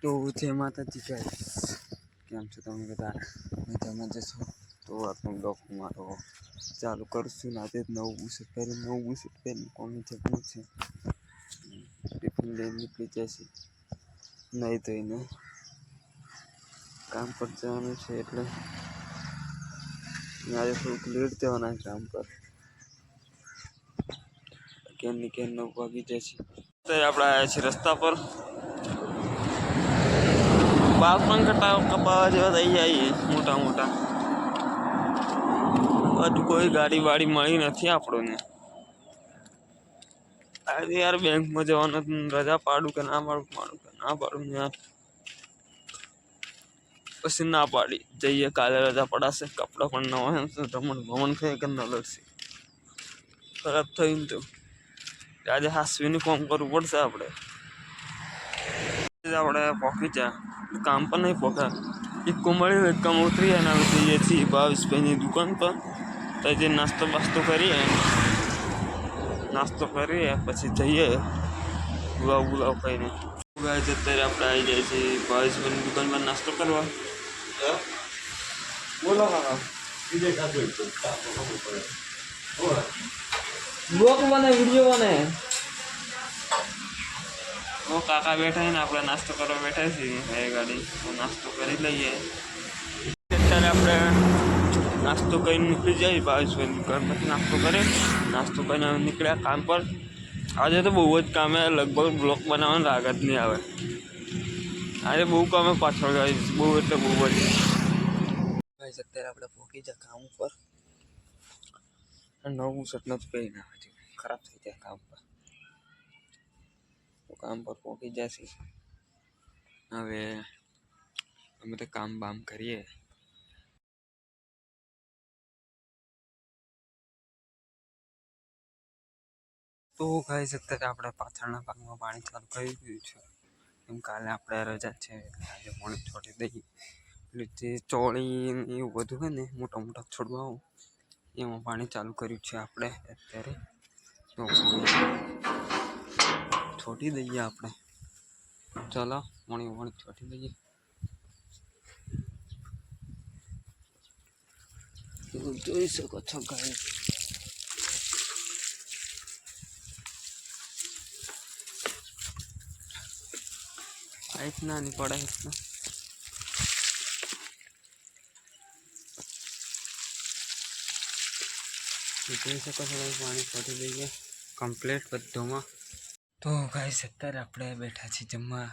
તો જય માતાજી ગાઈસ, કેમ છો તમે બધા? મજામાં જશો તો આપણું બ્લોગ મારો ચાલુ કરશું ને. આજે નવું બુશર્ટ પહેરીને કોની જવાનું છે, ટિફિન લઈને નીકળી જશે નહીં ધોઈને કામ પર જવાનું છે. એટલે આજે થોડુંક લેટ જવાના કામ પર, કેમ 9 વાગી જશે. અત્યારે આપણે આવ્યા છીએ રસ્તા પર, બાલ પણ કપાવા જેવા થઈ જાય મોટા. હજુ કોઈ ગાડી વાડી મળી નથી આપણને. આજે યાર બેંકમાં જવાનું, રજા પાડું કે ના પાડું યાર. પછી ના પાડી જઈએ, કાલે રજા પડાશે. કપડા પણ નવા રમણ થઈ કે ન લડશે ખરાબ થઈને તો આજે યુનિફોર્મ કરવું પડશે. આપણે પોકી જા કામ પર નહીં પોકા એક મળી એક કામ ઉતરી અને જઈએ છીએ 22ભાઈની દુકાન પર. તો જે નાસ્તો કરીએ પછી જઈએ ગુલાબ ખાઈને. અત્યારે આપણે આવી જાય છીએ 22ભાઈની દુકાન પર નાસ્તો કરવા. બોલો બ્લોગ બને, વિડીયો બને. કાકા બેઠા છે ને, આપણે નાસ્તો કરવા બેઠા છીએ. એ ગાડી નાસ્તો કરી લઈએ. અત્યારે આપણે નાસ્તો કરીને નીકળી જાય 22ભાઈની દુકાનમાંથી. નાસ્તો કરીને નીકળ્યા કામ પર. આજે તો બહુ જ કામ, લગભગ બ્લોગ બનાવવાનો રાગ જ નહીં આવે. આજે બહુ કામે પાછળ જાય, બહુ એટલે બહુ જ. અત્યારે આપણે પહોંચી જાય કામ ઉપર. નવું શર્ટ નથી પહેરીને આવે છે, ખરાબ થઈ જાય કામ પર. તો કામ પર પહોંચી જશે. હવે અમે તો કામ બામ કરીએ. તો ગાઈસ અત્યારે આપણે પાછળના ભાગમાં પાણી ચાલુ કરી દીધું છે. કેમ કાલે આપણે રજા છે, આજે પાણી છોડી દઈએ. એટલે જે ચોળી એવું બધું હોય ને, મોટા છોડવા એમાં પાણી ચાલુ કર્યું છે આપણે અત્યારે. તો છોડી દઈએ આપણે. ચાલો પાણી છોડી દઈએ. જોઈ શકો છો ગાઈસ, इतना नहीं पड़ा इतना. જોઈ શકો છો પાણી છોડી દઈએ કમ્પ્લીટ બધુંમાં. તો ગાઈસ અત્યારે આપણે બેઠા છીએ જમવા.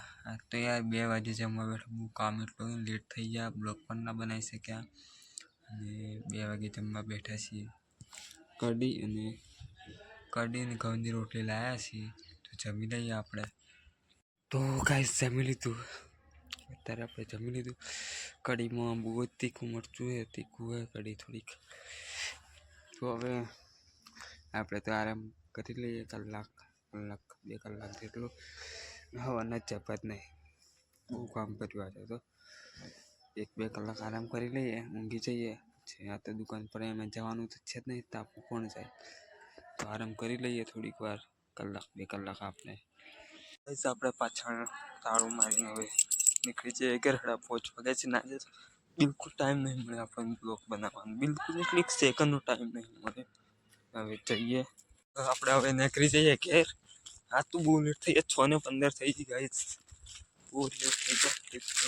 તો યાર 2 વાગે જમવા બેઠા, બહુ કામ એટલું લેટ થઈ ગયા, બ્લોગ પણ ના બનાવી શક્યા. અને 2 વાગે જમવા બેઠા છીએ. કઢી અને ઘઉંની રોટલી લાવ્યા છીએ, તો જમી લઈએ આપણે. તો ગાઈસ જમી લીધું. અત્યારે આપણે જમી લીધું. કઢીમાં બહુ જ તીખું મરચું છે, કઢી થોડીક. તો હવે આપણે તો આરામ કરી લઈએ કલાક 2 કલાક જેટલું. હવાના જપાત નહીં, બહુ કામ કર્યું આજે તો. 1-2 કલાક આરામ કરી લઈએ, ઊંઘી જઈએ. આ તો દુકાન પર એમાં જવાનું તો છે જ નહીં, તાપું કોણ જાય. તો આરામ કરી લઈએ થોડીક વાર, 1-2 કલાક આપણે. આપણે પાછળ તાળું મારીને હવે નીકળી જઈએ. ઘરડા પહોંચવા ગયા છે. ના બિલકુલ ટાઈમ નહીં મળે આપણને બ્લોગ બનાવવાનો, બિલકુલ એક સેકન્ડનો ટાઈમ નહીં મળે. હવે જઈએ આપણે, હવે નીકળી જઈએ ઘેર. આ તો બહુ લેટ થઈ ગયા, 6:15 થઈ ગઈ ગાઈસ, બહુ લેટ થઈ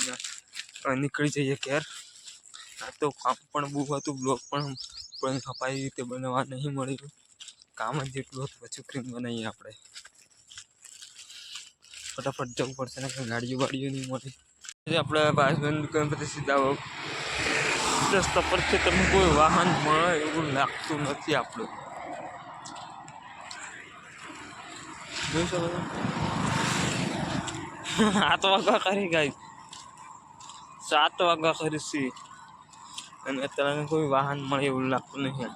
ગયા. હવે નીકળી જઈએ ઘેર. આ તો કામ પણ બહુ હતું, બ્લોગ પણ ખપાઈ રીતે બનાવવા નહીં મળ્યું. કામ જ જેટલું હતું, પછી ક્રીમ બનાવીએ આપણે. ફટાફટ જવું પડશે ને, ગાડીઓ નહીં મળે. આપણે 22ભાઈની દુકાન પરથી સીધા રસ્તા પર છે. તમને કોઈ વાહન મળે એવું લાગતું નથી. આપણું જોઈ શકો છો, 7 વાગ્યા કરી ગાઈસ, 7 વાગ્યા કરી. અને અત્યારે કોઈ વાહન મળે એવું લાગતું નહીં.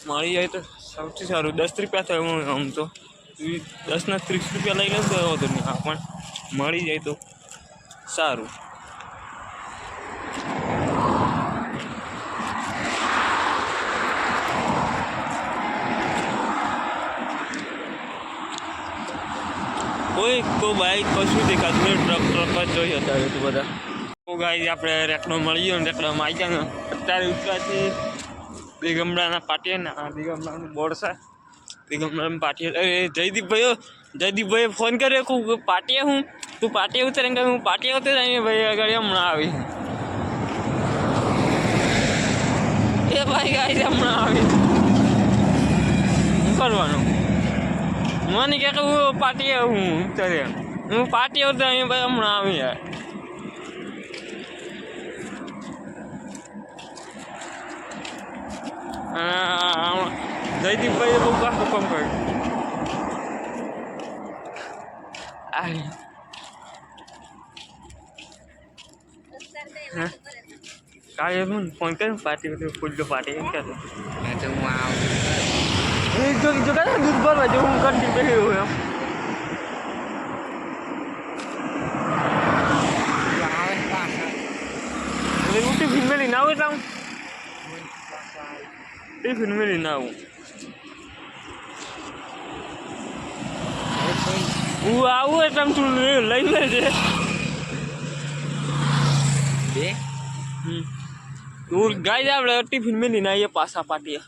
મળી જાય તો સૌથી સારું. 10 રૂપિયા થાય આમ તો, 10 ના 30 રૂપિયા લઈ લઉં તો એવો તો નહીં. પણ મળી જાય તો સારું. કોઈ બાઈક કશું દેખાતું નહીં, ટ્રક જ જોઈએ અત્યારે તો બધા. તો ગાઈસ આપણે રેકડો મળી ગયો ને રેકડામાં આવી ગયા ને અત્યારે ઉતરાથી દિગંબરાના પાટીએ ને આ દિગંબરાનું બોર્ડ છે. દિગંબરાના પાટીએ જયદીપભાઈએ ફોન કર્યો કે પાટીએ હું તું પાટીએ ઉતરે કે હું પાટીએ ઉતરે ભાઈ આગળ હમણાં આવી એ ભાઈ ગાઈસ હમણાં આવી શું કરવાનું મને કે હું પાટીએ હું ઉતરે હું પાટીએ ઉતરે ભાઈ હમણાં આવી યાર. જયદીપભાઈએ બહુ કામ કર્યું. કાલે હું ફોન કર્યો પાર્ટી ફૂલ પાર્ટી એમ કહેતો હું આવું જો દૂધ ભરવા જો હું કરી બેઠું એમ હું ટિફિન મેલી ના આવું એટલે ટિફિન મેલી ના આવું હું આવું એટલે તું લઈ લેજે. તું ગાઈ દે આપણે ટિફિન મેલી ના આવીએ પાછા પાટીએ.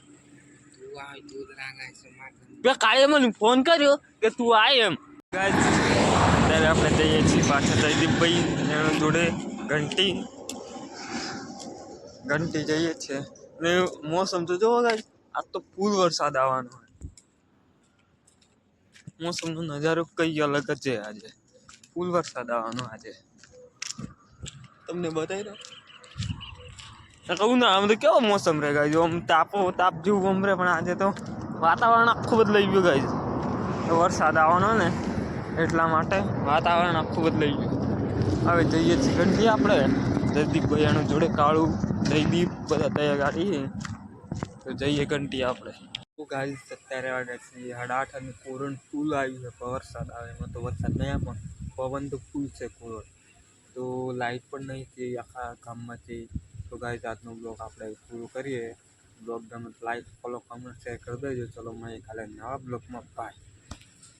કાલે મને ફોન કર્યો કે તું આય એમ. અત્યારે આપણે જઈએ છીએ પાછા જયદીપભાઈ એના જોડે ઘંટી જઈએ છીએ ને મોસમ તો જોવો ગાઈસ આજ તો ફૂલ વરસાદ આવવાનો હોય. મોસમનો નજારો કઈ અલગ જ છે. આજે ફૂલ વરસાદ આવવાનો આજે તમને બતાવી દો. કહું ના આમ તો કેવો મોસમ રહે ગાઈસ આમ તાપ જેવું આમ રહે પણ આજે તો વાતાવરણ આખું બદલાઈ ગયું ગાઈસ. વરસાદ આવવાનો ને એટલા માટે વાતાવરણ આખું બદલાઈ ગયું. હવે જઈએ છીએ ઘંટી આપણે જયદીપભાઈ એનું જોડે કાળું જયદીપ બધા તૈયાર ગાડી તો જઈએ ઘંટી આપણે. ગાઈસ અત્યારે વાગ્યા છે 8:30 અને કોરણ ફૂલ આવ્યું છે. વરસાદ આવે એમાં તો વરસાદ નહીં પણ પવન તો ફૂલ છે કોરણ તો લાઇટ પણ નહીં હતી આખા ગામમાંથી. તો ગાઈસ આજનો બ્લોગ આપણે પૂરો કરીએ. બ્લોગ ગમે તો લાઈક ફોલો કમેન્ટ શેર કરી દેજો. ચલો મળીએ કાલે નવા બ્લોગમાં. બાય.